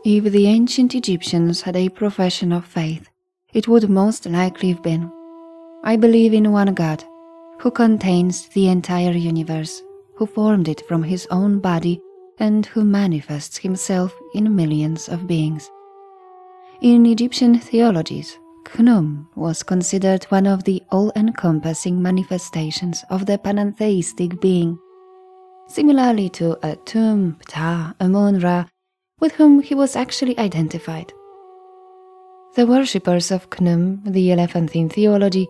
If the ancient Egyptians had a profession of faith, it would most likely have been, "I believe in one God, who contains the entire universe, who formed it from his own body and who manifests himself in millions of beings." In Egyptian theologies, Khnum was considered one of the all-encompassing manifestations of the pantheistic being, similarly to Atum, Ptah, Amun-ra, with whom he was actually identified. The worshippers of Khnum, the elephant in theology,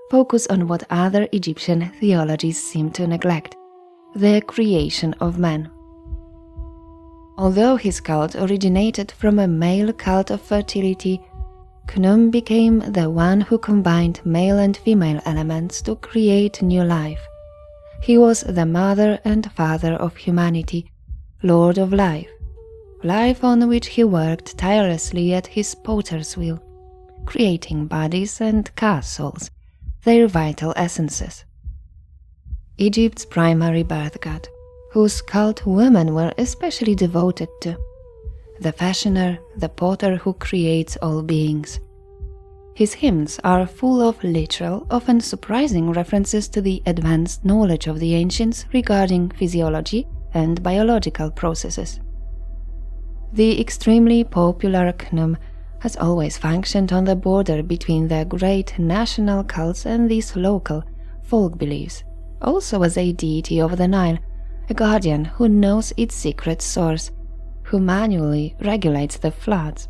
focus on what other Egyptian theologies seem to neglect: the creation of man. Although his cult originated from a male cult of fertility, Khnum became the one who combined male and female elements to create new life. He was the mother and father of humanity, Lord of life, life on which he worked tirelessly at his potter's wheel, creating bodies and castles, their vital essences. Egypt's primary birth god, whose cult women were especially devoted to, the fashioner, the potter who creates all beings. His hymns are full of literal, often surprising references to the advanced knowledge of the ancients regarding physiology and biological processes. The extremely popular Khnum has always functioned on the border between the great national cults and these local folk beliefs, also as a deity of the Nile, a guardian who knows its secret source, who manually regulates the floods.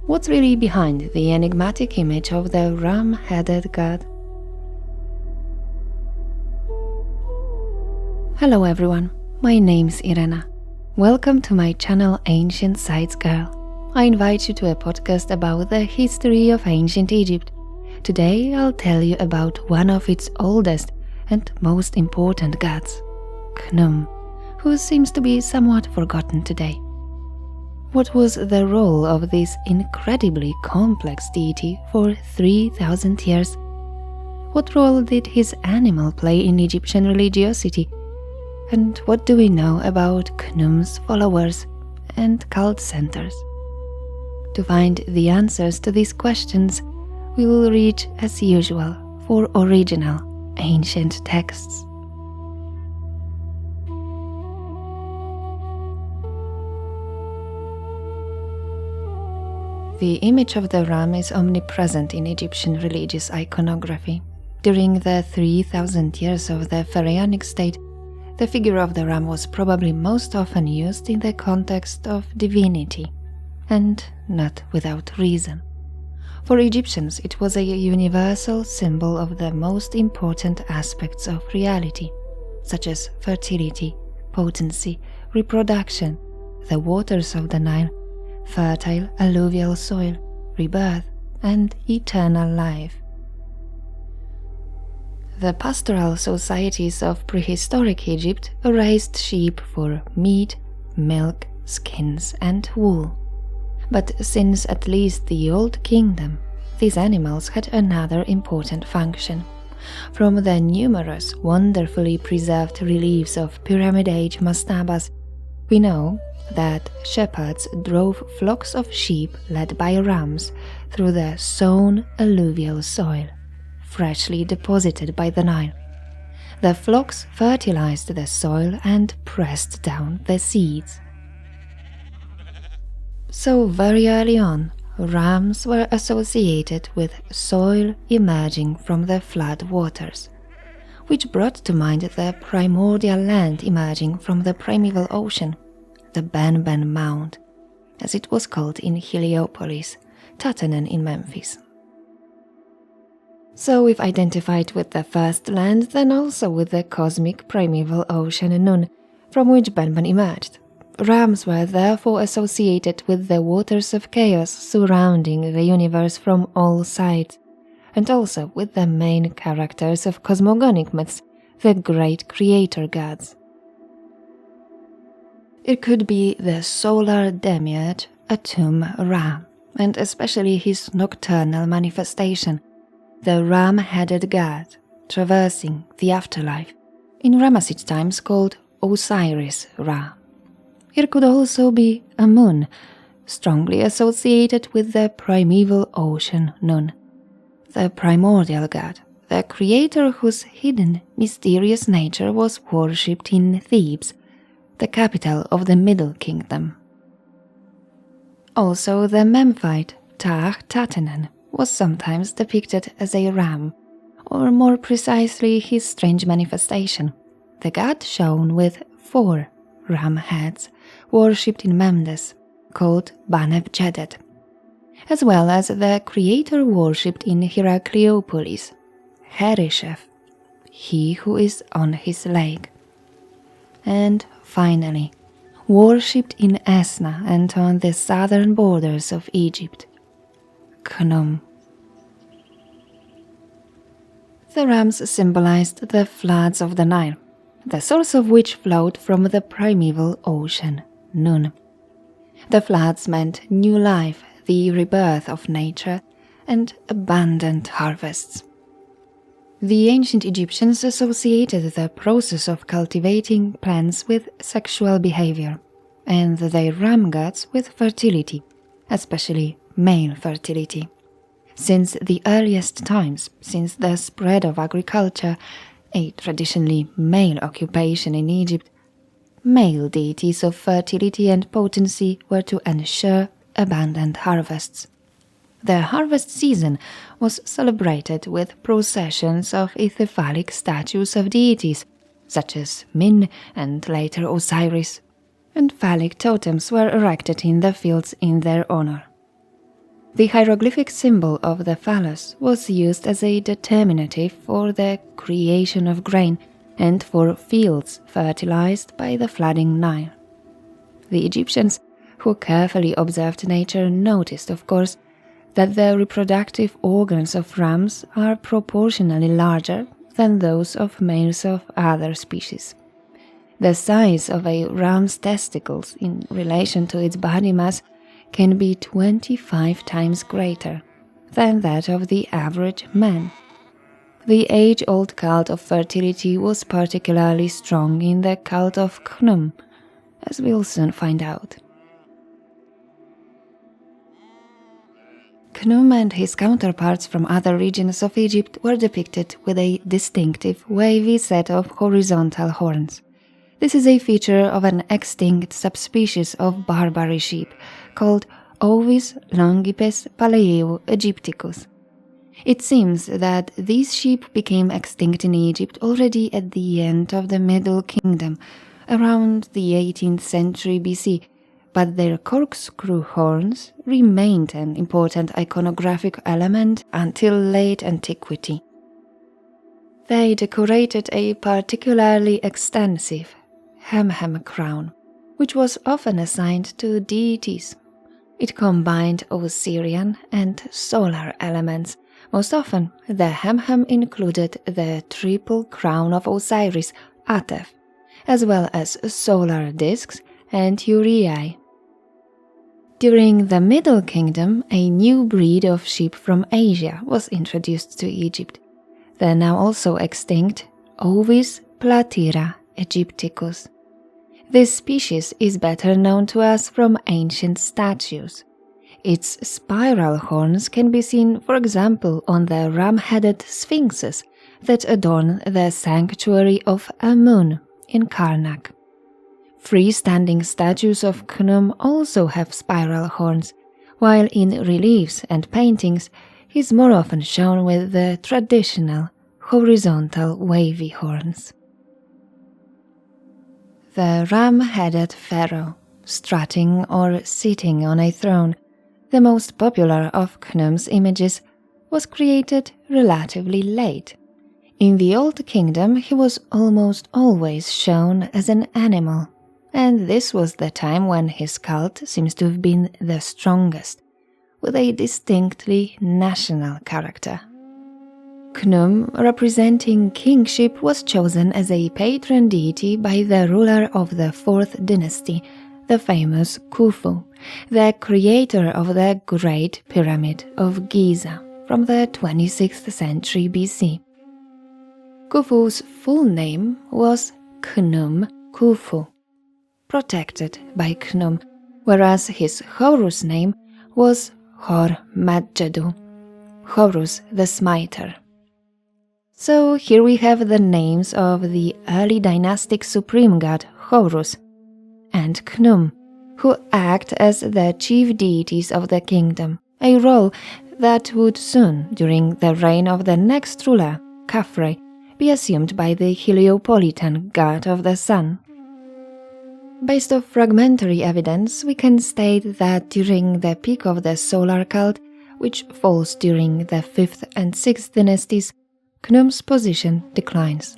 What's really behind the enigmatic image of the ram-headed god? Hello everyone, my name's Irena. Welcome to my channel Ancient Sites Girl. I invite you to a podcast about the history of ancient Egypt. Today I'll tell you about one of its oldest and most important gods, Khnum, who seems to be somewhat forgotten today. What was the role of this incredibly complex deity for 3,000 years? What role did his animal play in Egyptian religiosity? And what do we know about Khnum's followers and cult centers? To find the answers to these questions, we will reach, as usual, for original ancient texts. The image of the ram is omnipresent in Egyptian religious iconography. During the 3,000 years of the pharaonic state, the figure of the ram was probably most often used in the context of divinity, and not without reason. For Egyptians, it was a universal symbol of the most important aspects of reality, such as fertility, potency, reproduction, the waters of the Nile, fertile alluvial soil, rebirth, and eternal life. The pastoral societies of prehistoric Egypt raised sheep for meat, milk, skins, and wool. But since at least the Old Kingdom, these animals had another important function. From the numerous, wonderfully preserved reliefs of Pyramid-age mastabas, we know that shepherds drove flocks of sheep led by rams through the sown alluvial soil, freshly deposited by the Nile. The flocks fertilized the soil and pressed down the seeds. So very early on, rams were associated with soil emerging from the flood waters, which brought to mind the primordial land emerging from the primeval ocean, the Ben Mound, as it was called in Heliopolis, Tatanen in Memphis. So we've identified with the first land, then also with the cosmic primeval ocean Nun, from which Ben emerged. Rams were therefore associated with the waters of chaos surrounding the universe from all sides, and also with the main characters of cosmogonic myths, the great creator gods. It could be the solar demiurge Atum-ra, and especially his nocturnal manifestation, the ram-headed god traversing the afterlife, in Ramessid times called Osiris-Ra. It could also be Amun, strongly associated with the primeval ocean Nun, the primordial god, the creator whose hidden, mysterious nature was worshipped in Thebes, the capital of the Middle Kingdom. Also, the Memphite Tahtenen was sometimes depicted as a ram, or more precisely his strange manifestation, the god shown with 4 ram heads worshipped in Memdes, called Baneb Jedet, as well as the creator worshipped in Heracleopolis, Herishef, he who is on his lake. And finally, worshipped in Esna and on the southern borders of Egypt, Khnum. The rams symbolized the floods of the Nile, the source of which flowed from the primeval ocean, Nun. The floods meant new life, the rebirth of nature, and abundant harvests. The ancient Egyptians associated the process of cultivating plants with sexual behavior, and their ram gods with fertility, especially male fertility. Since the earliest times, since the spread of agriculture, a traditionally male occupation in Egypt, male deities of fertility and potency were to ensure abundant harvests. The harvest season was celebrated with processions of ethephalic statues of deities, such as Min and later Osiris, and phallic totems were erected in the fields in their honor. The hieroglyphic symbol of the phallus was used as a determinative for the creation of grain and for fields fertilized by the flooding Nile. The Egyptians, who carefully observed nature, noticed, of course, that the reproductive organs of rams are proportionally larger than those of males of other species. The size of a ram's testicles in relation to its body mass can be 25 times greater than that of the average man. The age-old cult of fertility was particularly strong in the cult of Khnum, as we'll soon find out. Khnum and his counterparts from other regions of Egypt were depicted with a distinctive, wavy set of horizontal horns. This is a feature of an extinct subspecies of Barbary sheep called Ovis longipes paleo aegypticus. It seems that these sheep became extinct in Egypt already at the end of the Middle Kingdom, around the 18th century BC, but their corkscrew horns remained an important iconographic element until late antiquity. They decorated a particularly extensive hem crown, which was often assigned to deities. It combined Osirian and solar elements. Most often, the hem included the triple crown of Osiris, Atef, as well as solar discs and uraei. During the Middle Kingdom, a new breed of sheep from Asia was introduced to Egypt, the now also extinct Ovis platyra aegypticus. This species is better known to us from ancient statues. Its spiral horns can be seen, for example, on the ram-headed sphinxes that adorn the sanctuary of Amun in Karnak. Freestanding statues of Khnum also have spiral horns, while in reliefs and paintings he is more often shown with the traditional horizontal wavy horns. The ram-headed pharaoh, strutting or sitting on a throne, the most popular of Khnum's images, was created relatively late. In the Old Kingdom he was almost always shown as an animal, and this was the time when his cult seems to have been the strongest, with a distinctly national character. Khnum, representing kingship, was chosen as a patron deity by the ruler of the 4th dynasty, the famous Khufu, the creator of the Great Pyramid of Giza from the 26th century BC. Khufu's full name was Khnum Khufu, protected by Khnum, whereas his Horus name was Hor-Maggedu, Horus the Smiter. So here we have the names of the early dynastic supreme god Horus and Khnum, who act as the chief deities of the kingdom, a role that would soon, during the reign of the next ruler, Khafre, be assumed by the Heliopolitan god of the sun. Based on fragmentary evidence, we can state that during the peak of the solar cult, which falls during the 5th and 6th dynasties, Khnum's position declines.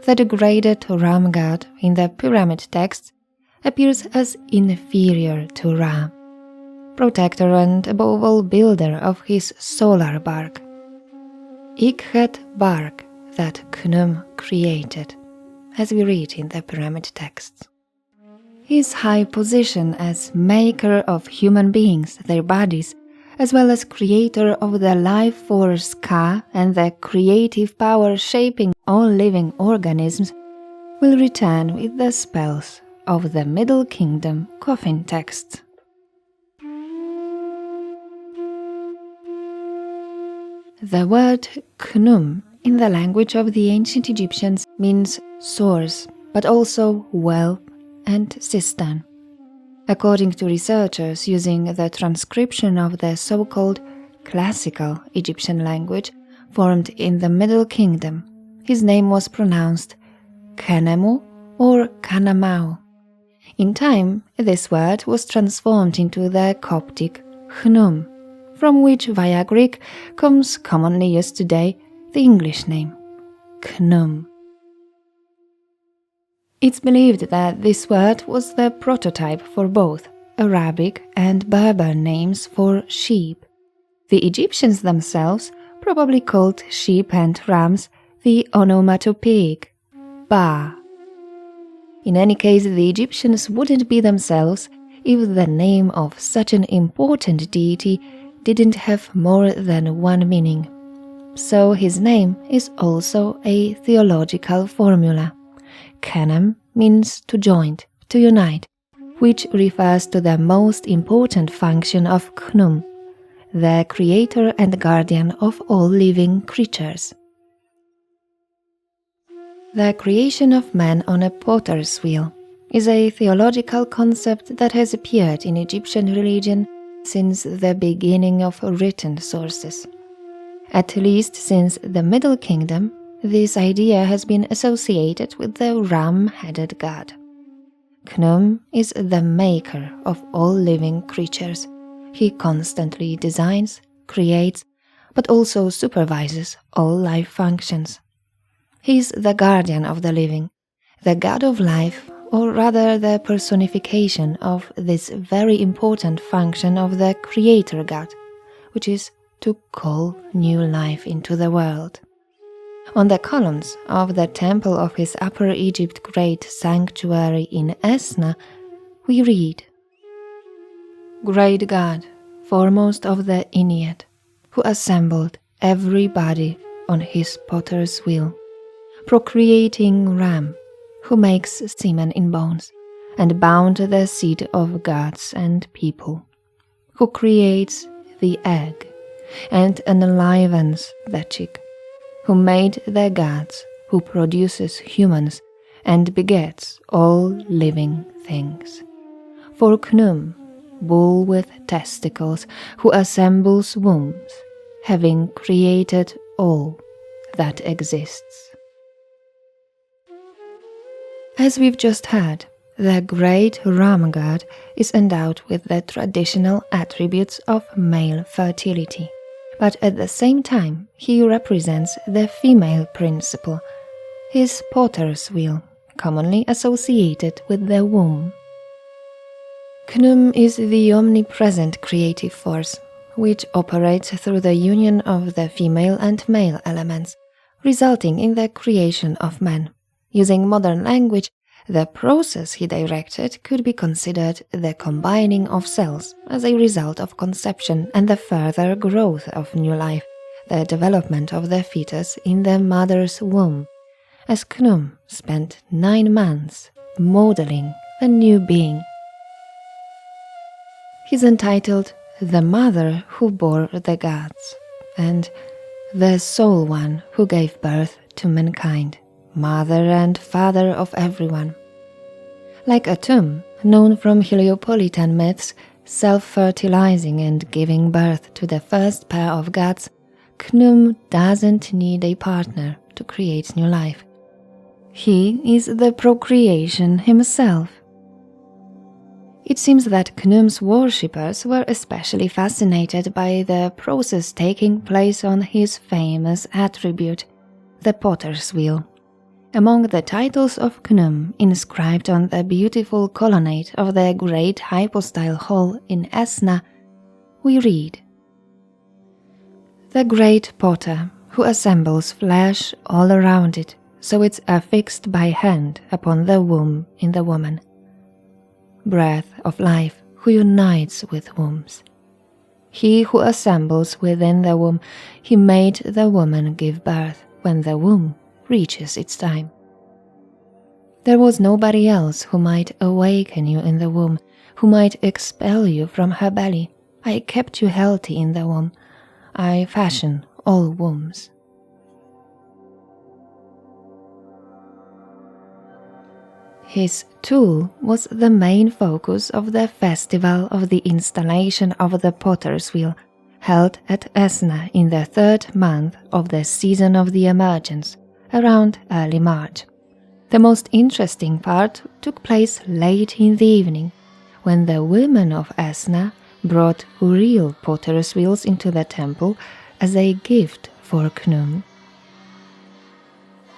The degraded Ram god in the pyramid texts appears as inferior to Ra, protector and above all builder of his solar bark, Ikhet bark that Khnum created, as we read in the pyramid texts. His high position as maker of human beings, their bodies, as well as creator of the life force Ka and the creative power shaping all living organisms, will return with the spells of the Middle Kingdom coffin texts. The word Khnum in the language of the ancient Egyptians means source, but also well and cistern. According to researchers using the transcription of the so-called classical Egyptian language formed in the Middle Kingdom, his name was pronounced Khenemu or Kanamau. In time, this word was transformed into the Coptic Khnum, from which via Greek comes commonly used today the English name, Khnum. It's believed that this word was the prototype for both Arabic and Berber names for sheep. The Egyptians themselves probably called sheep and rams the onomatopoeic Ba. In any case, the Egyptians wouldn't be themselves if the name of such an important deity didn't have more than one meaning. So his name is also a theological formula. Khenem means to join, to unite, which refers to the most important function of Khnum, the creator and guardian of all living creatures. The creation of man on a potter's wheel is a theological concept that has appeared in Egyptian religion since the beginning of written sources. At least since the Middle Kingdom, this idea has been associated with the ram-headed god. Khnum is the maker of all living creatures. He constantly designs, creates, but also supervises all life functions. He is the guardian of the living, the god of life, or rather the personification of this very important function of the creator god, which is to call new life into the world. On the columns of the temple of his Upper Egypt great sanctuary in Esna, we read, "Great God, foremost of the Ennead, who assembled everybody on his potter's wheel, procreating ram, who makes semen in bones, and bound the seed of gods and people, who creates the egg, and enlivens the chick, who made the gods, who produces humans, and begets all living things. For Khnum, bull with testicles, who assembles wombs, having created all that exists." As we've just heard, the great Ram god is endowed with the traditional attributes of male fertility. But at the same time, he represents the female principle, his potter's wheel, commonly associated with the womb. Khnum is the omnipresent creative force, which operates through the union of the female and male elements, resulting in the creation of man. Using modern language, the process he directed could be considered the combining of cells as a result of conception and the further growth of new life, the development of the fetus in the mother's womb, as Khnum spent 9 months modeling a new being. He's entitled The Mother Who Bore the Gods and The Sole One Who Gave Birth to Mankind, Mother and Father of everyone. Like Atum, known from Heliopolitan myths, self-fertilizing and giving birth to the first pair of gods, Khnum doesn't need a partner to create new life. He is the procreation himself. It seems that Khnum's worshippers were especially fascinated by the process taking place on his famous attribute, the potter's wheel. Among the titles of Khnum inscribed on the beautiful colonnade of the Great Hypostyle Hall in Esna, we read: "The great potter who assembles flesh all around it, so it's affixed by hand upon the womb in the woman. Breath of life who unites with wombs. He who assembles within the womb, he made the woman give birth when the womb reaches its time. There was nobody else who might awaken you in the womb, who might expel you from her belly. I kept you healthy in the womb. I fashion all wombs." His tool was the main focus of the festival of the installation of the potter's wheel, held at Esna in the 3rd month of the season of the emergence, around early March. The most interesting part took place late in the evening, when the women of Esna brought real potter's wheels into the temple as a gift for Khnum.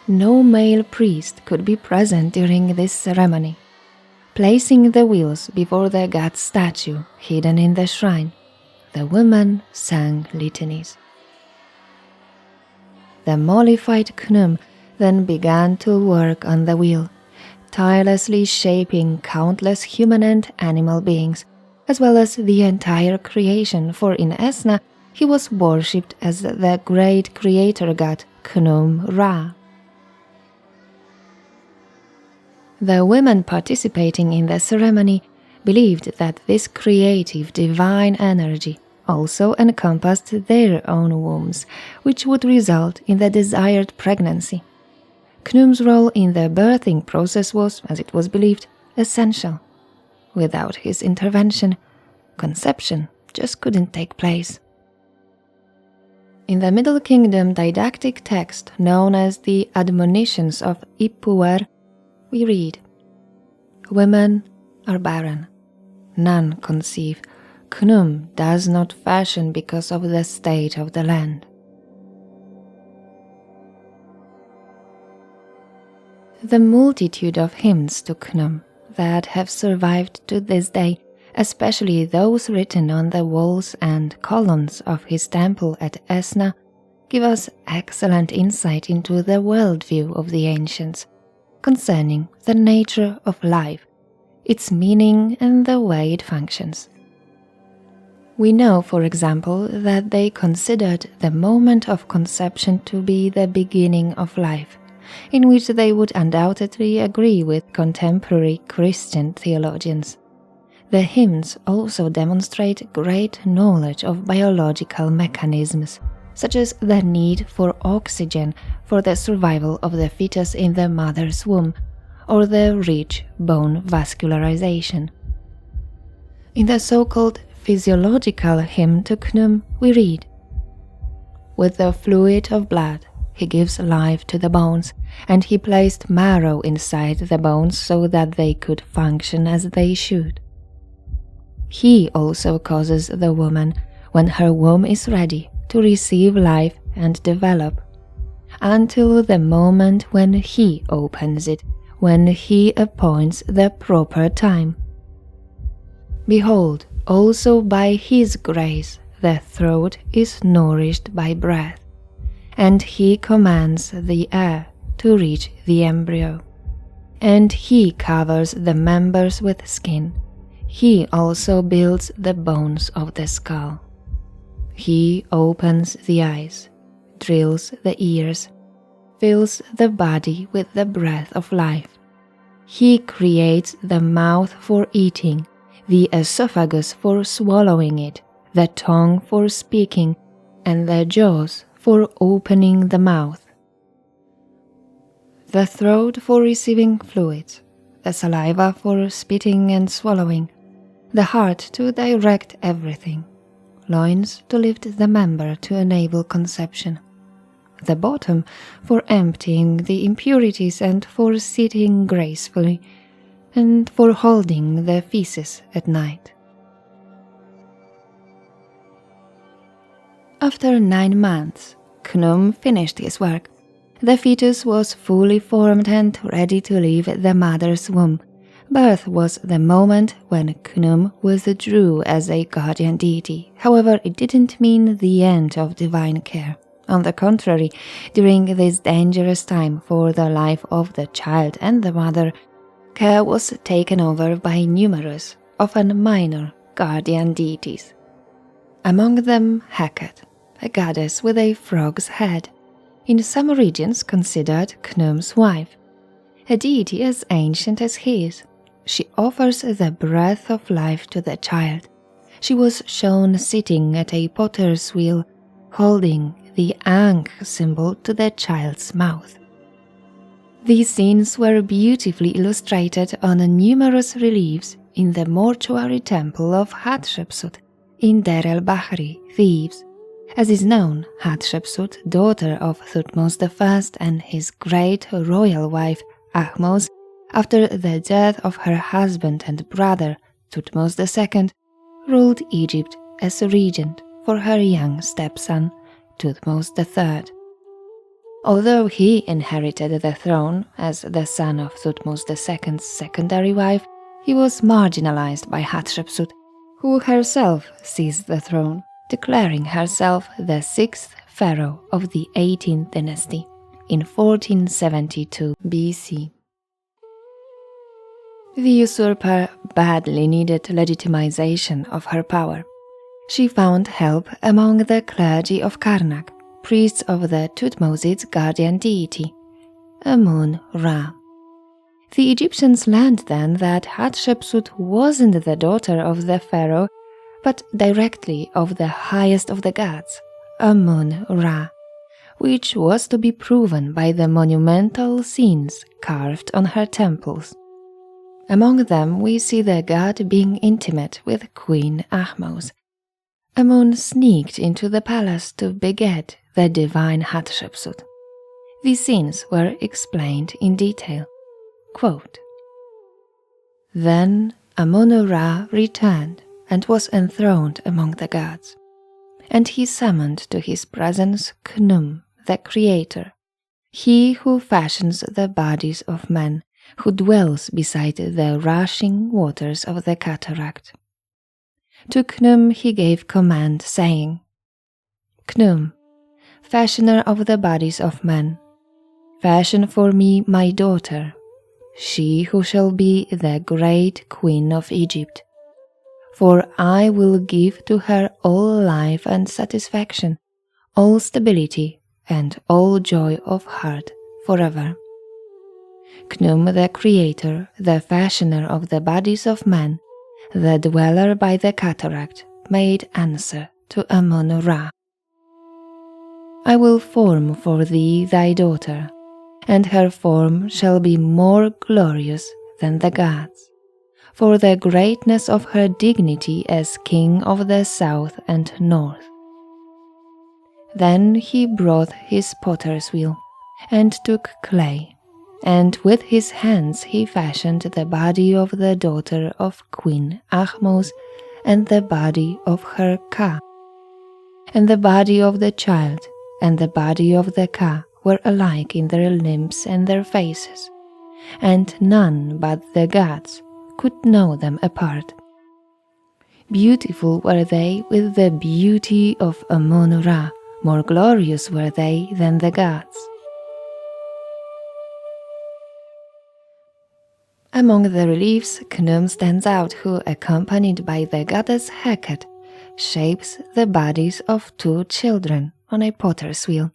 No male priest could be present during this ceremony. Placing the wheels before the god's statue hidden in the shrine, the women sang litanies. The mollified Khnum then began to work on the wheel, tirelessly shaping countless human and animal beings, as well as the entire creation, for in Esna he was worshipped as the great creator god Amun-ra. The women participating in the ceremony believed that this creative divine energy also encompassed their own wombs, which would result in the desired pregnancy. Khnum's role in the birthing process was, as it was believed, essential. Without his intervention, conception just couldn't take place. In the Middle Kingdom didactic text known as the Admonitions of Ipuwer, we read: "Women are barren, none conceive. Khnum does not fashion because of the state of the land." The multitude of hymns to Khnum that have survived to this day, especially those written on the walls and columns of his temple at Esna, give us excellent insight into the worldview of the ancients concerning the nature of life, its meaning and the way it functions. We know, for example, that they considered the moment of conception to be the beginning of life, in which they would undoubtedly agree with contemporary Christian theologians. The hymns also demonstrate great knowledge of biological mechanisms, such as the need for oxygen for the survival of the fetus in the mother's womb, or the rich bone vascularization. In the so-called physiological hymn to Khnum, we read: "With the fluid of blood he gives life to the bones, and he placed marrow inside the bones so that they could function as they should. He also causes the woman, when her womb is ready, to receive life and develop, until the moment when he opens it, when he appoints the proper time. Behold, also by his grace the throat is nourished by breath, and he commands the air to reach the embryo, and he covers the members with skin. He also builds the bones of the skull. He opens the eyes, drills the ears, fills the body with the breath of life. He creates the mouth for eating, the esophagus for swallowing it, the tongue for speaking, and the jaws for opening the mouth, the throat for receiving fluids, the saliva for spitting and swallowing, the heart to direct everything, loins to lift the member to enable conception, the bottom for emptying the impurities and for sitting gracefully, and for holding the feces at night. After 9 months, Khnum finished his work. The fetus was fully formed and ready to leave the mother's womb. Birth was the moment when Khnum withdrew as a guardian deity. However, it didn't mean the end of divine care. On the contrary, during this dangerous time for the life of the child and the mother, care was taken over by numerous, often minor, guardian deities. Among them Hecate, a goddess with a frog's head, in some regions considered Khnum's wife, a deity as ancient as his. She offers the breath of life to the child. She was shown sitting at a potter's wheel, holding the ankh symbol to the child's mouth. These scenes were beautifully illustrated on numerous reliefs in the mortuary temple of Hatshepsut in Deir el-Bahri, Thebes. As is known, Hatshepsut, daughter of Thutmose I and his great royal wife Ahmose, after the death of her husband and brother Thutmose II, ruled Egypt as regent for her young stepson Thutmose III. Although he inherited the throne as the son of Thutmose II's secondary wife, he was marginalized by Hatshepsut, who herself seized the throne, declaring herself the 6th pharaoh of the 18th dynasty in 1472 BC. The usurper badly needed legitimization of her power. She found help among the clergy of Karnak, priests of the Thutmose's guardian deity, Amun-ra. The Egyptians learned then that Hatshepsut wasn't the daughter of the pharaoh, but directly of the highest of the gods, Amun-ra, which was to be proven by the monumental scenes carved on her temples. Among them we see the god being intimate with Queen Ahmose. Amun sneaked into the palace to beget the divine Hatshepsut. These scenes were explained in detail. Quote, "Then Amun-ra returned and was enthroned among the gods, and he summoned to his presence Khnum, the creator, he who fashions the bodies of men, who dwells beside the rushing waters of the cataract. To Khnum he gave command, saying, 'Khnum, fashioner of the bodies of men, fashion for me my daughter, she who shall be the great queen of Egypt. For I will give to her all life and satisfaction, all stability and all joy of heart forever.' Khnum, the creator, the fashioner of the bodies of men, the dweller by the cataract, made answer to Amun-ra. 'I will form for thee thy daughter, and her form shall be more glorious than the gods, for the greatness of her dignity as king of the south and north.' Then he brought his potter's wheel, and took clay, and with his hands he fashioned the body of the daughter of Queen Ahmose and the body of her Ka. And the body of the child and the body of the Ka were alike in their limbs and their faces, and none but the gods could know them apart. Beautiful were they with the beauty of Amun-ra, more glorious were they than the gods. Among the reliefs, Khnum stands out, who, accompanied by the goddess Hecate, shapes the bodies of 2 children on a potter's wheel.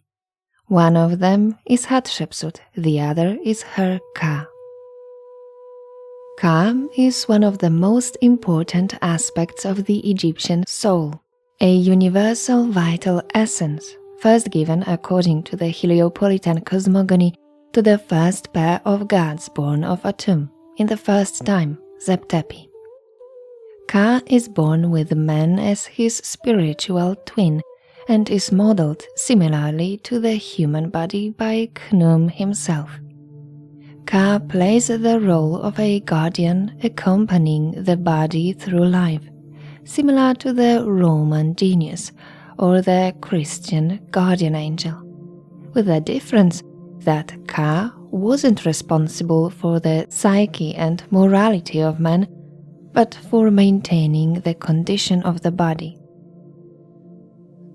One of them is Hatshepsut, the other is her Ka. Ka is one of the most important aspects of the Egyptian soul, a universal vital essence, first given according to the Heliopolitan cosmogony to the first pair of gods born of Atum in the first time, Zeptepi. Ka is born with man as his spiritual twin and is modeled similarly to the human body by Khnum himself. Ka plays the role of a guardian accompanying the body through life, similar to the Roman genius or the Christian guardian angel, with the difference that Ka wasn't responsible for the psyche and morality of man, but for maintaining the condition of the body.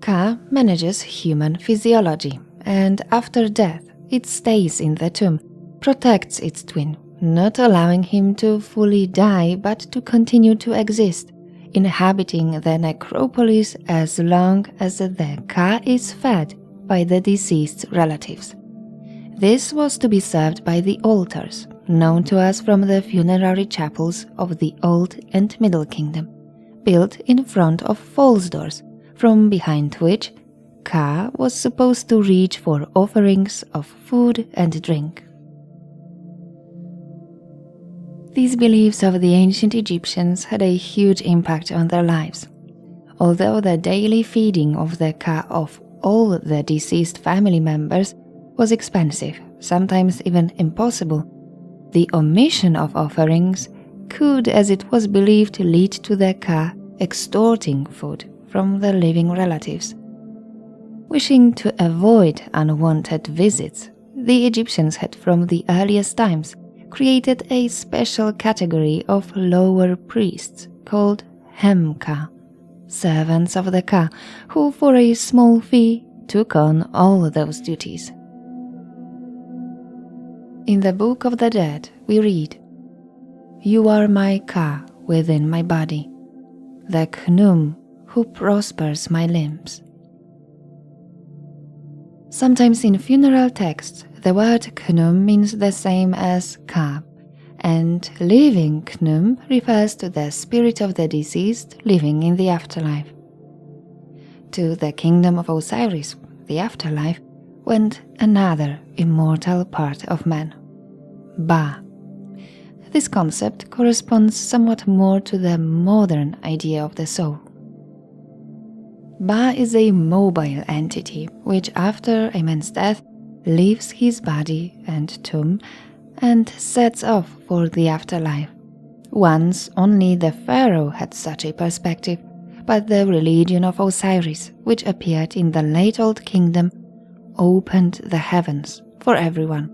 Ka manages human physiology, and after death it stays in the tomb, protects its twin, not allowing him to fully die but to continue to exist, inhabiting the necropolis as long as the Ka is fed by the deceased relatives. This was to be served by the altars, known to us from the funerary chapels of the Old and Middle Kingdom, built in front of false doors, from behind which Ka was supposed to reach for offerings of food and drink. These beliefs of the ancient Egyptians had a huge impact on their lives. Although the daily feeding of the Ka of all the deceased family members was expensive, sometimes even impossible, the omission of offerings could, as it was believed, lead to the Ka extorting food from the living relatives. Wishing to avoid unwanted visits, the Egyptians had from the earliest times created a special category of lower priests called Hemka, servants of the Ka, who for a small fee took on all those duties. In the Book of the Dead we read, "You are my Ka within my body, the Khnum who prospers my limbs." Sometimes in funeral texts the word Khnum means the same as Ka, and living Khnum refers to the spirit of the deceased living in the afterlife. To the kingdom of Osiris, the afterlife, went another immortal part of man, Ba. This concept corresponds somewhat more to the modern idea of the soul. Ba is a mobile entity which, after a man's death, leaves his body and tomb and sets off for the afterlife. Once only the pharaoh had such a perspective, but the religion of Osiris, which appeared in the late Old Kingdom, opened the heavens for everyone.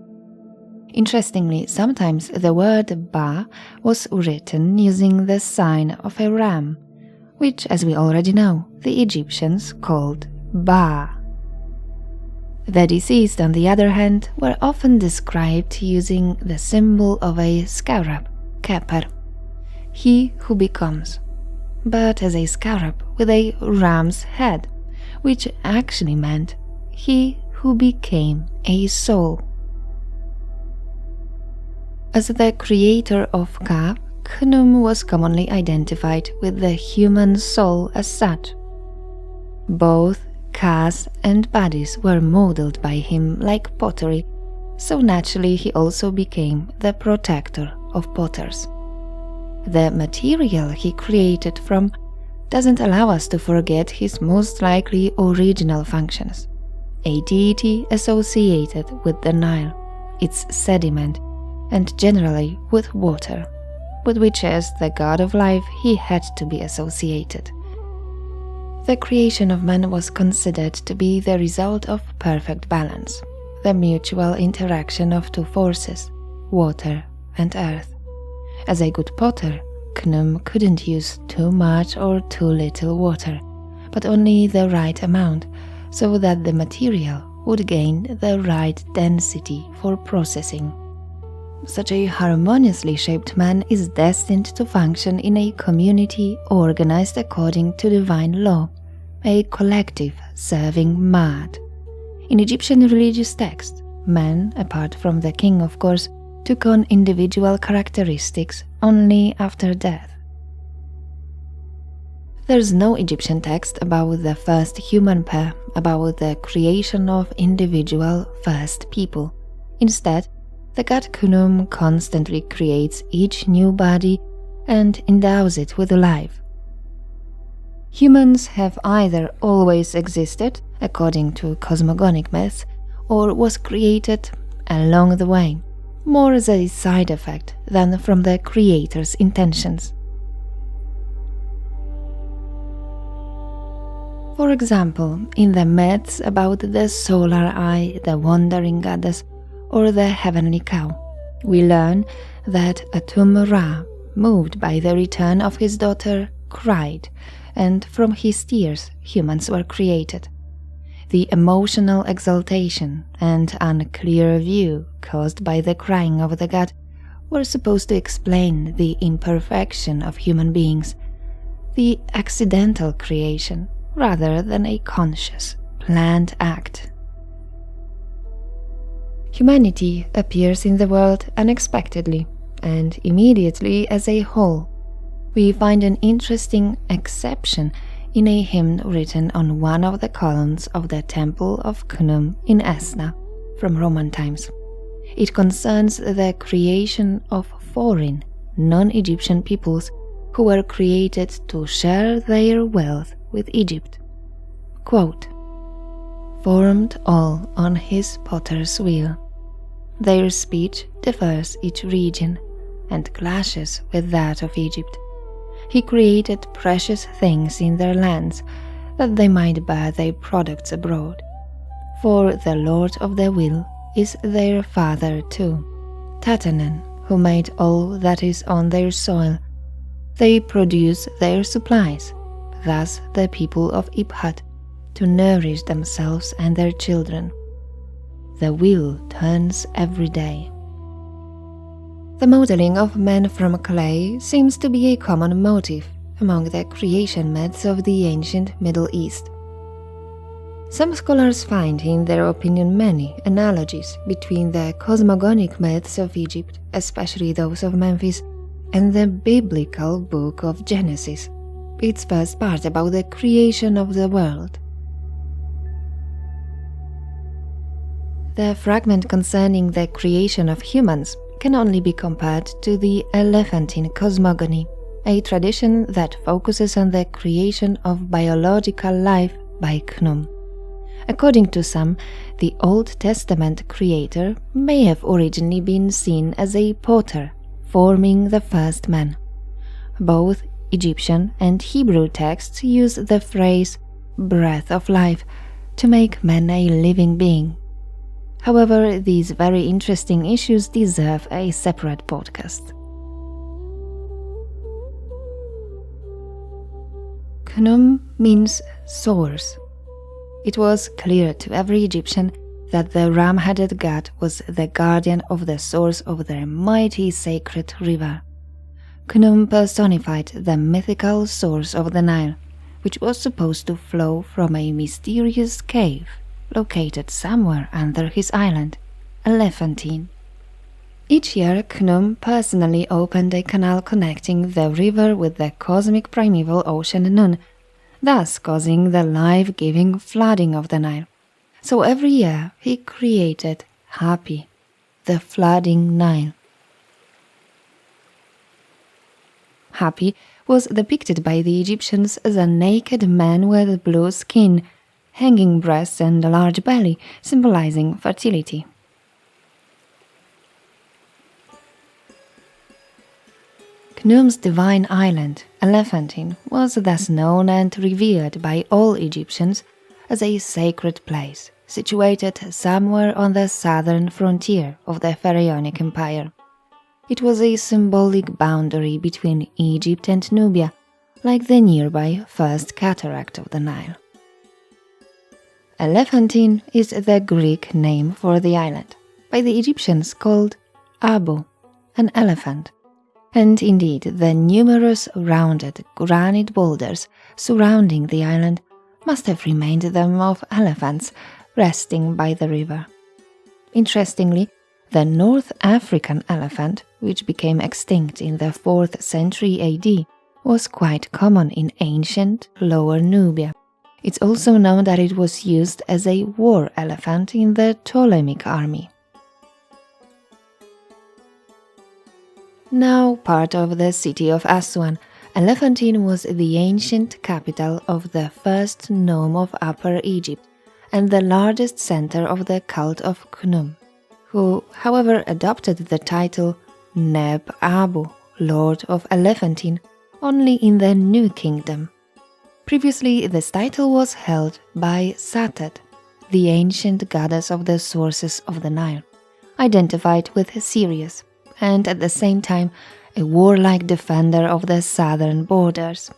Interestingly, sometimes the word Ba was written using the sign of a ram, which, as we already know, the Egyptians called Ba. The deceased, on the other hand, were often described using the symbol of a scarab, Keper, he who becomes, but as a scarab with a ram's head, which actually meant he who became a soul. As the creator of Ka, Khnum was commonly identified with the human soul as such. Both Kas and bodies were modeled by him like pottery, so naturally he also became the protector of potters. The material he created from doesn't allow us to forget his most likely original functions: a deity associated with the Nile, its sediment, and generally with water, with which as the god of life he had to be associated. The creation of man was considered to be the result of perfect balance, the mutual interaction of two forces, water and earth. As a good potter, Khnum couldn't use too much or too little water, but only the right amount, so that the material would gain the right density for processing. Such a harmoniously shaped man is destined to function in a community organized according to divine law, a collective serving Maat. In Egyptian religious texts, man, apart from the king of course, took on individual characteristics only after death. There's no Egyptian text about the first human pair, about the creation of individual first people. Instead, the god Khnum constantly creates each new body and endows it with life. Humans have either always existed, according to cosmogonic myths, or was created along the way, more as a side effect than from the creator's intentions. For example, in the myths about the solar eye, the wandering goddess, or the heavenly cow, we learn that amun-ra, moved by the return of his daughter, cried, and from his tears humans were created. The emotional exaltation and unclear view caused by the crying of the god were supposed to explain the imperfection of human beings, the accidental creation, rather than a conscious, planned act. Humanity appears in the world unexpectedly and immediately as a whole. We find an interesting exception in a hymn written on one of the columns of the Temple of Khnum in Esna from Roman times. It concerns the creation of foreign, non-Egyptian peoples who were created to share their wealth with Egypt. Quote, "Formed all on his potter's wheel. Their speech differs each region and clashes with that of Egypt. He created precious things in their lands that they might bear their products abroad. For the Lord of the Wheel is their father too, Tatanen, who made all that is on their soil. They produce their supplies, thus the people of Ibhat, to nourish themselves and their children. The wheel turns every day." The modeling of men from clay seems to be a common motif among the creation myths of the ancient Middle East. Some scholars find in their opinion many analogies between the cosmogonic myths of Egypt, especially those of Memphis, and the biblical book of Genesis, its first part about the creation of the world. The fragment concerning the creation of humans can only be compared to the Elephantine cosmogony, a tradition that focuses on the creation of biological life by Khnum. According to some, the Old Testament creator may have originally been seen as a potter forming the first man. Both Egyptian and Hebrew texts use the phrase breath of life to make man a living being. However, these very interesting issues deserve a separate podcast. Khnum means source. It was clear to every Egyptian that the ram-headed god was the guardian of the source of their mighty sacred river. Khnum personified the mythical source of the Nile, which was supposed to flow from a mysterious cave located somewhere under his island, Elephantine. Each year, Khnum personally opened a canal connecting the river with the cosmic primeval ocean Nun, thus causing the life-giving flooding of the Nile. So every year he created Hapi, the flooding Nile. Hapi was depicted by the Egyptians as a naked man with blue skin, hanging breasts and a large belly, symbolizing fertility. Khnum's divine island, Elephantine, was thus known and revered by all Egyptians as a sacred place, situated somewhere on the southern frontier of the pharaonic empire. It was a symbolic boundary between Egypt and Nubia, like the nearby First Cataract of the Nile. Elephantine is the Greek name for the island, by the Egyptians called Abu, an elephant, and indeed the numerous rounded granite boulders surrounding the island must have reminded them of elephants resting by the river. Interestingly, The North African elephant, which became extinct in the 4th century AD, was quite common in ancient Lower Nubia. It's also known that it was used as a war elephant in the Ptolemaic army. Now part of the city of Aswan, Elephantine was the ancient capital of the first nome of Upper Egypt and the largest center of the cult of Khnum, who, however, adopted the title Neb Abu, Lord of Elephantine, only in the New Kingdom. Previously, this title was held by Satet, the ancient goddess of the sources of the Nile, identified with Sirius, and at the same time a warlike defender of the southern borders.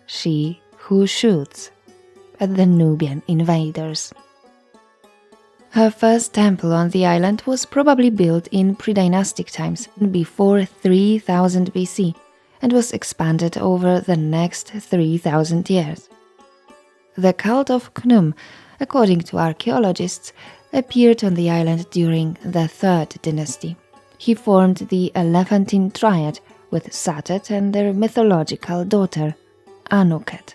She who shoots at the Nubian invaders. Her first temple on the island was probably built in pre-dynastic times, before 3000 BC, and was expanded over the next 3000 years. The cult of Khnum, according to archaeologists, appeared on the island during the 3rd dynasty. He formed the Elephantine triad with Satet and their mythological daughter, Anuket.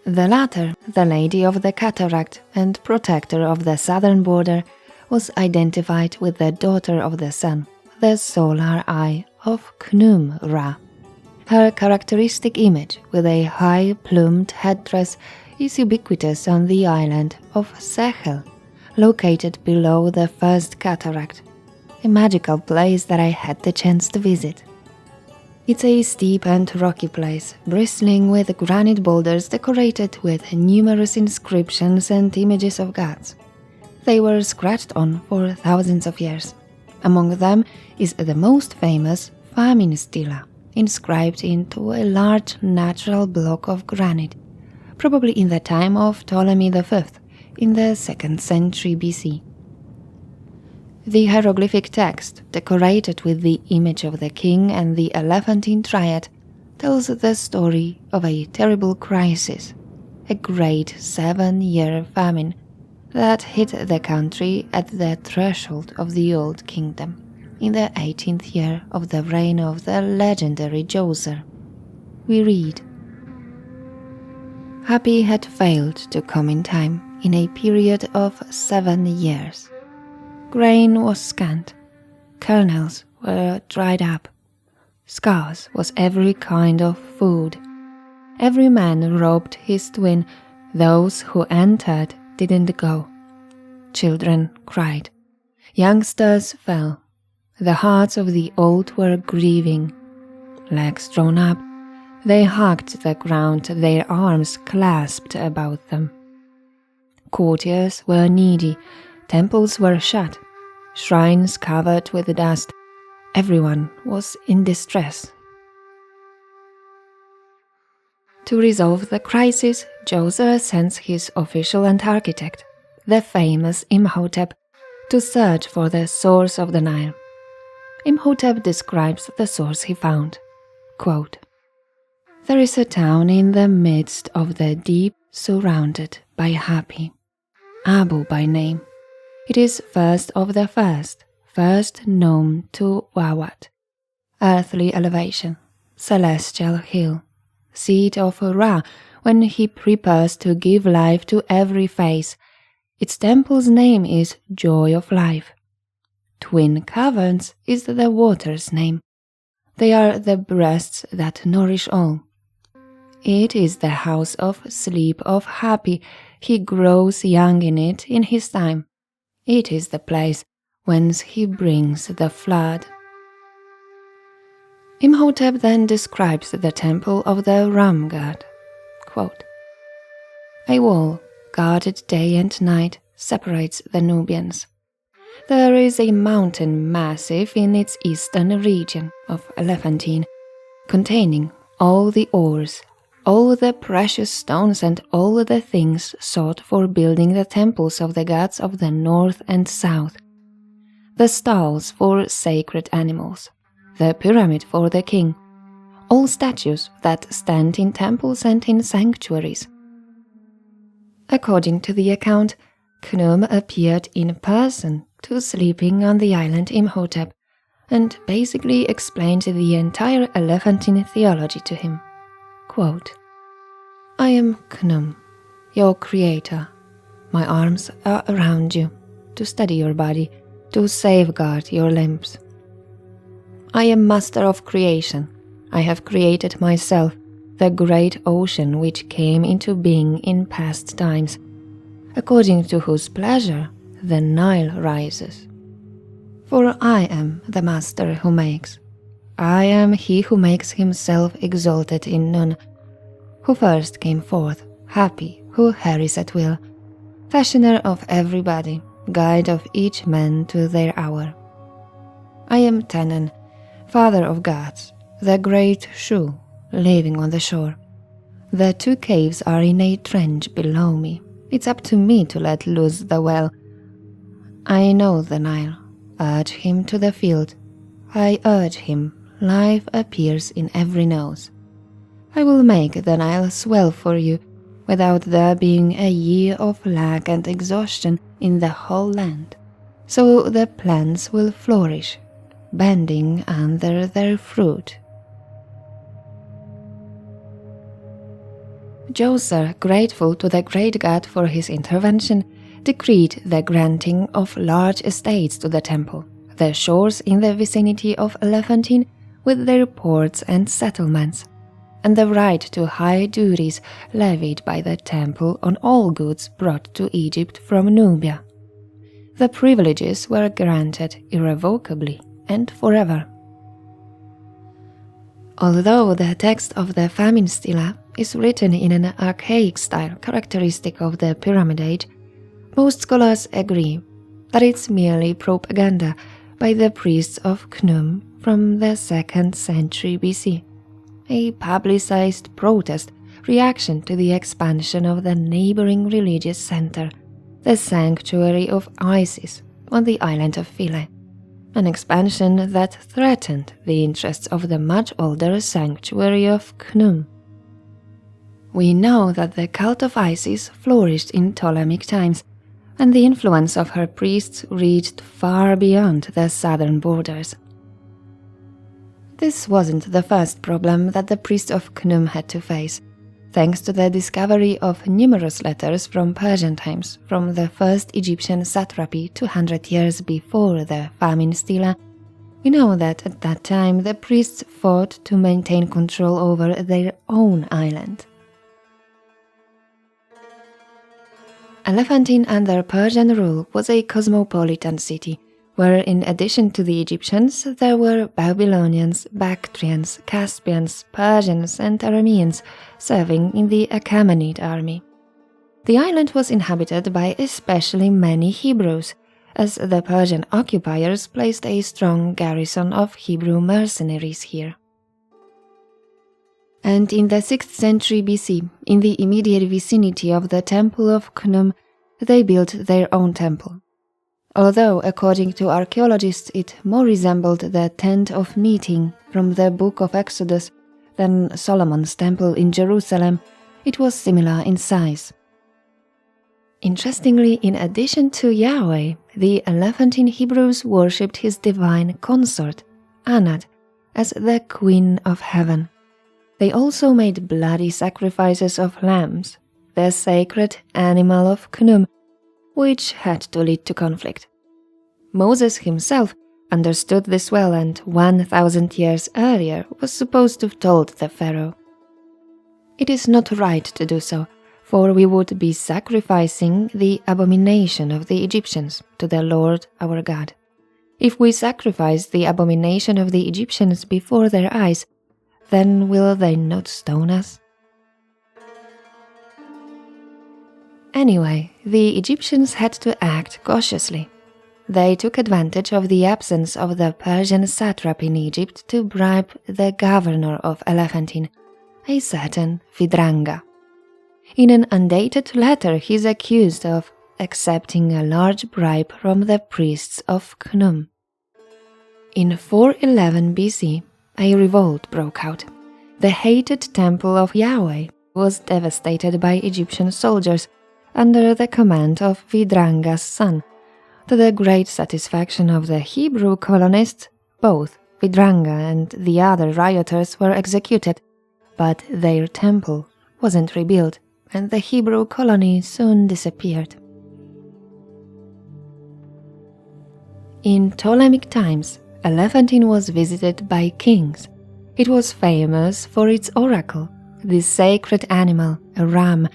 The latter, the Lady of the Cataract and protector of the southern border, was identified with the daughter of the sun, the solar eye of Khnum-ra. Her characteristic image with a high-plumed headdress is ubiquitous on the island of Sehel, located below the first cataract, a magical place that I had the chance to visit. It's a steep and rocky place, bristling with granite boulders decorated with numerous inscriptions and images of gods. They were scratched on for thousands of years. Among them is the most famous famine stela, inscribed into a large natural block of granite, probably in the time of Ptolemy V, in the 2nd century BC. The hieroglyphic text, decorated with the image of the king and the Elephantine triad, tells the story of a terrible crisis, a great 7-year famine that hit the country at the threshold of the Old Kingdom, in the 18th year of the reign of the legendary Djoser. We read, Hapi had failed to come in time in a period of 7 years. Grain was scant, kernels were dried up, scarce was every kind of food. Every man robbed his twin, those who entered didn't go. Children cried, youngsters fell, the hearts of the old were grieving. Legs drawn up, they hugged the ground, their arms clasped about them. Courtiers were needy, temples were shut, shrines covered with dust. Everyone was in distress. To resolve the crisis, Djoser sends his official and architect, the famous Imhotep, to search for the source of the Nile. Imhotep describes the source he found. Quote, There is a town in the midst of the deep, surrounded by Hapi, Abu by name. It is first of the first nome to Wawat, earthly elevation, celestial hill, seat of Ra when he prepares to give life to every face. Its temple's name is Joy of Life. Twin Caverns is the water's name. They are the breasts that nourish all. It is the house of sleep of Hapi. He grows young in it in his time. It is the place whence he brings the flood. Imhotep then describes the temple of the Ram god. Quote, A wall, guarded day and night, separates the Nubians. There is a mountain massif in its eastern region of Elephantine, containing all the ores, all the precious stones and all the things sought for building the temples of the gods of the north and south, the stalls for sacred animals, the pyramid for the king, all statues that stand in temples and in sanctuaries. According to the account, Khnum appeared in person to sleeping on the island Imhotep and basically explained the entire Elephantine theology to him. Quote, "I am Khnum, your creator. My arms are around you, to steady your body, to safeguard your limbs. I am master of creation. I have created myself, the great ocean which came into being in past times, according to whose pleasure the Nile rises. For I am the master who makes. I am he who makes himself exalted in Nun, who first came forth, happy, who harries at will, fashioner of every body, guide of each man to their hour. I am Tenon, father of gods, the great Shu, living on the shore. The two caves are in a trench below me. It's up to me to let loose the well. I know the Nile. Urge him to the field. I urge him. Life appears in every nose. I will make the Nile swell for you, without there being a year of lack and exhaustion in the whole land. So the plants will flourish, bending under their fruit." Djoser, grateful to the great god for his intervention, decreed the granting of large estates to the temple, the shores in the vicinity of Elephantine with their ports and settlements, and the right to high duties levied by the temple on all goods brought to Egypt from Nubia. The privileges were granted irrevocably and forever. Although the text of the famine stela is written in an archaic style characteristic of the Pyramid Age, most scholars agree that it's merely propaganda by the priests of Khnum from the 2nd century BC, a publicized protest reaction to the expansion of the neighboring religious center, the sanctuary of Isis on the island of Philae, an expansion that threatened the interests of the much older sanctuary of Khnum. We know that the cult of Isis flourished in Ptolemaic times, and the influence of her priests reached far beyond the southern borders. This wasn't the first problem that the priests of Khnum had to face. Thanks to the discovery of numerous letters from Persian times, from the first Egyptian satrapy 200 years before the famine stela, we know that at that time the priests fought to maintain control over their own island. Elephantine under Persian rule was a cosmopolitan city, where in addition to the Egyptians there were Babylonians, Bactrians, Caspians, Persians and Arameans serving in the Achaemenid army. The island was inhabited by especially many Hebrews, as the Persian occupiers placed a strong garrison of Hebrew mercenaries here. And in the 6th century BC, in the immediate vicinity of the Temple of Khnum, they built their own temple. Although, according to archaeologists, it more resembled the Tent of Meeting from the Book of Exodus than Solomon's temple in Jerusalem, it was similar in size. Interestingly, in addition to Yahweh, the Elephantine Hebrews worshipped his divine consort, Anat, as the Queen of Heaven. They also made bloody sacrifices of lambs, the sacred animal of Khnum, which had to lead to conflict. Moses himself understood this well and 1,000 years earlier was supposed to have told the pharaoh, "It is not right to do so, for we would be sacrificing the abomination of the Egyptians to the Lord our God. If we sacrifice the abomination of the Egyptians before their eyes, then will they not stone us?" Anyway, the Egyptians had to act cautiously. They took advantage of the absence of the Persian satrap in Egypt to bribe the governor of Elephantine, a certain Phidrangga. In an undated letter, he is accused of accepting a large bribe from the priests of Khnum. In 411 BC, a revolt broke out. The hated temple of Yahweh was devastated by Egyptian soldiers, under the command of Vidranga's son. To the great satisfaction of the Hebrew colonists, both Vidranga and the other rioters were executed, but their temple wasn't rebuilt, and the Hebrew colony soon disappeared. In Ptolemaic times, Elephantine was visited by kings. It was famous for its oracle, the sacred animal, a ram,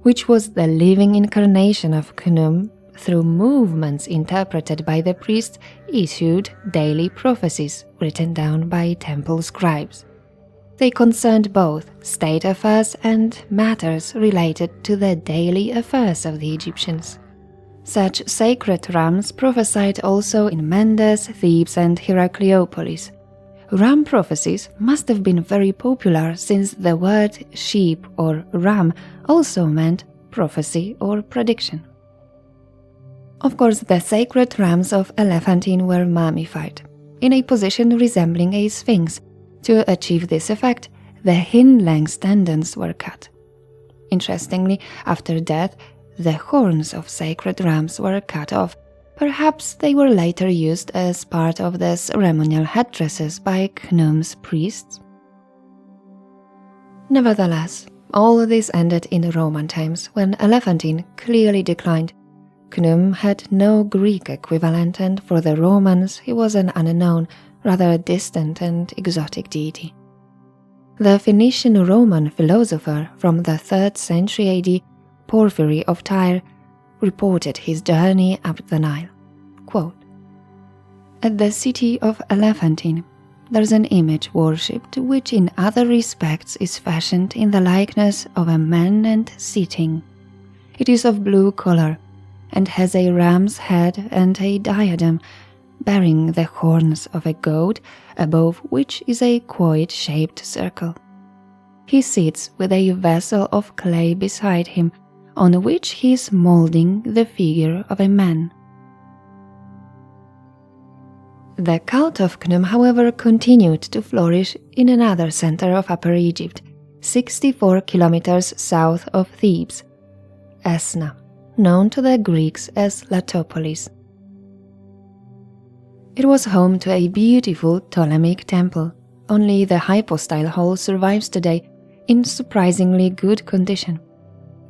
which was the living incarnation of Khnum. Through movements interpreted by the priests, issued daily prophecies written down by temple scribes. They concerned both state affairs and matters related to the daily affairs of the Egyptians. Such sacred rams prophesied also in Mendes, Thebes and Heracleopolis. Ram prophecies must have been very popular since the word sheep or ram also meant prophecy or prediction. Of course, the sacred rams of Elephantine were mummified, in a position resembling a sphinx. To achieve this effect, the hind-length tendons were cut. Interestingly, after death, the horns of sacred rams were cut off. Perhaps they were later used as part of the ceremonial headdresses by Khnum's priests. Nevertheless, all this ended in Roman times, when Elephantine clearly declined. Khnum had no Greek equivalent, and for the Romans he was an unknown, rather distant and exotic deity. The Phoenician-Roman philosopher from the 3rd century AD, Porphyry of Tyre, reported his journey up the Nile. Quote, "At the city of Elephantine, there is an image worshipped which in other respects is fashioned in the likeness of a man and sitting. It is of blue color, and has a ram's head and a diadem, bearing the horns of a goat, above which is a quoit-shaped circle. He sits with a vessel of clay beside him, on which he is molding the figure of a man." The cult of Khnum, however, continued to flourish in another center of Upper Egypt, 64 kilometers south of Thebes, Esna, known to the Greeks as Latopolis. It was home to a beautiful Ptolemaic temple. Only the hypostyle hall survives today in surprisingly good condition.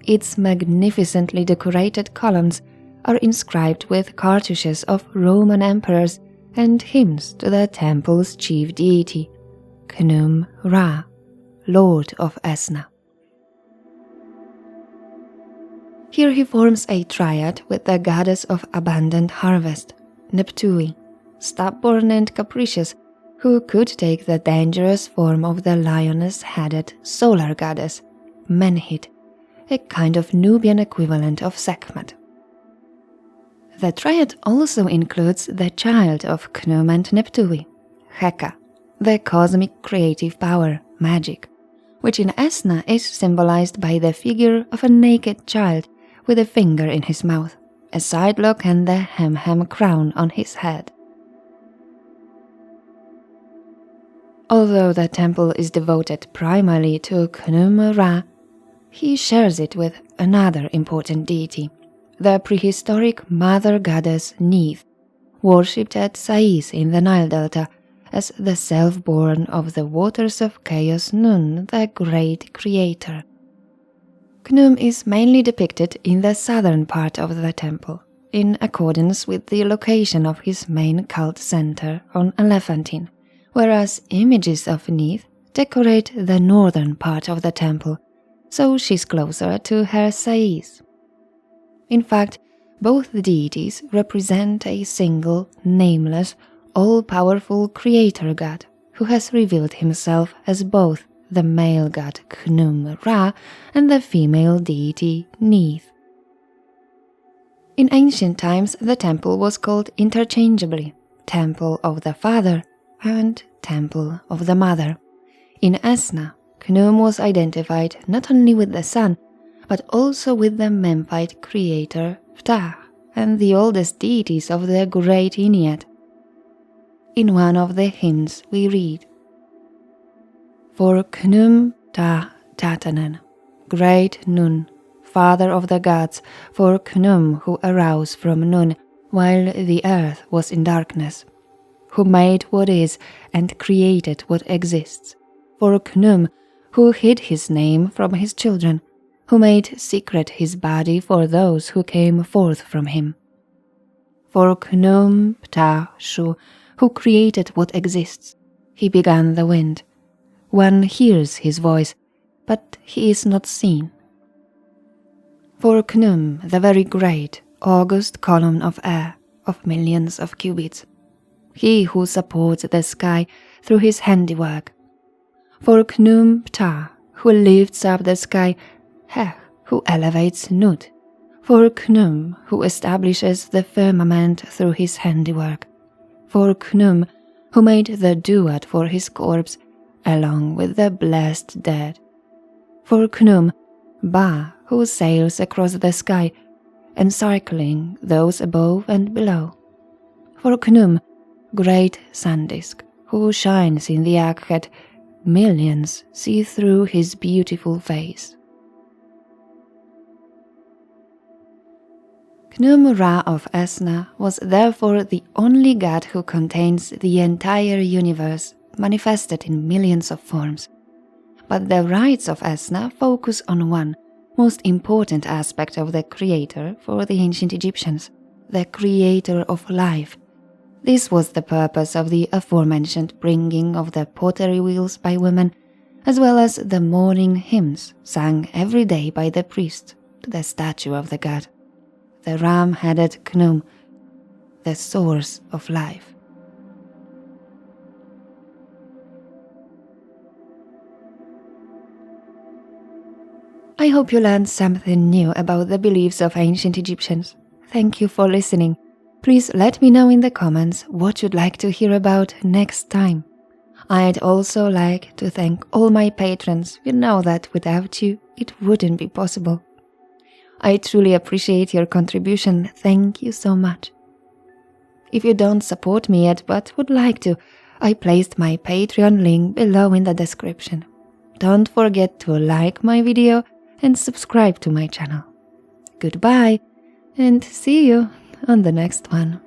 Its magnificently decorated columns are inscribed with cartouches of Roman emperors and hymns to the temple's chief deity, Amun-ra, Lord of Esna. Here he forms a triad with the goddess of abundant harvest, Neptune, stubborn and capricious, who could take the dangerous form of the lioness-headed solar goddess, Menhit, a kind of Nubian equivalent of Sekhmet. The triad also includes the child of Khnum and Neptune, Heka, the cosmic creative power, magic, which in Esna is symbolized by the figure of a naked child with a finger in his mouth, a sidelock and the hem-hem crown on his head. Although the temple is devoted primarily to Amun-ra, he shares it with another important deity, the prehistoric mother goddess Neith, worshipped at Sais in the Nile Delta as the self-born of the waters of chaos Nun, the great creator. Khnum is mainly depicted in the southern part of the temple, in accordance with the location of his main cult center on Elephantine, whereas images of Neith decorate the northern part of the temple, so she's closer to her Sais. In fact, both deities represent a single, nameless, all-powerful creator god who has revealed himself as both the male god Amun-ra and the female deity Neith. In ancient times, the temple was called interchangeably Temple of the Father and Temple of the Mother. In Esna, Khnum was identified not only with the sun, but also with the Memphite creator Ptah and the oldest deities of the Great Ennead. In one of the hymns we read, "For Khnum Ptah Tatanen, great Nun, father of the gods, for Khnum, who arose from Nun while the earth was in darkness, who made what is and created what exists, for Khnum, who hid his name from his children, who made secret his body for those who came forth from him, for Khnum Ptah Shu, who created what exists. He began the wind. One hears his voice, but he is not seen. For Khnum, the very great, august column of air, of millions of cubits, he who supports the sky through his handiwork. For Khnum Ptah, who lifts up the sky, Heh, who elevates Nut. For Khnum, who establishes the firmament through his handiwork. For Khnum, who made the duat for his corpse, along with the blessed dead. For Khnum, Ba, who sails across the sky, encircling those above and below. For Khnum, great sun disk, who shines in the Akhet, millions see through his beautiful face. Amun-ra of Esna was therefore the only god who contains the entire universe, manifested in millions of forms. But the rites of Esna focus on one, most important aspect of the creator for the ancient Egyptians, the creator of life. This was the purpose of the aforementioned bringing of the pottery wheels by women, as well as the morning hymns sung every day by the priest to the statue of the god, the ram-headed Khnum, the source of life. I hope you learned something new about the beliefs of ancient Egyptians. Thank you for listening. Please let me know in the comments what you'd like to hear about next time. I'd also like to thank all my patrons. You know that without you, it wouldn't be possible. I truly appreciate your contribution. Thank you so much. If you don't support me yet but would like to, I placed my Patreon link below in the description. Don't forget to like my video and subscribe to my channel. Goodbye, and see you on the next one.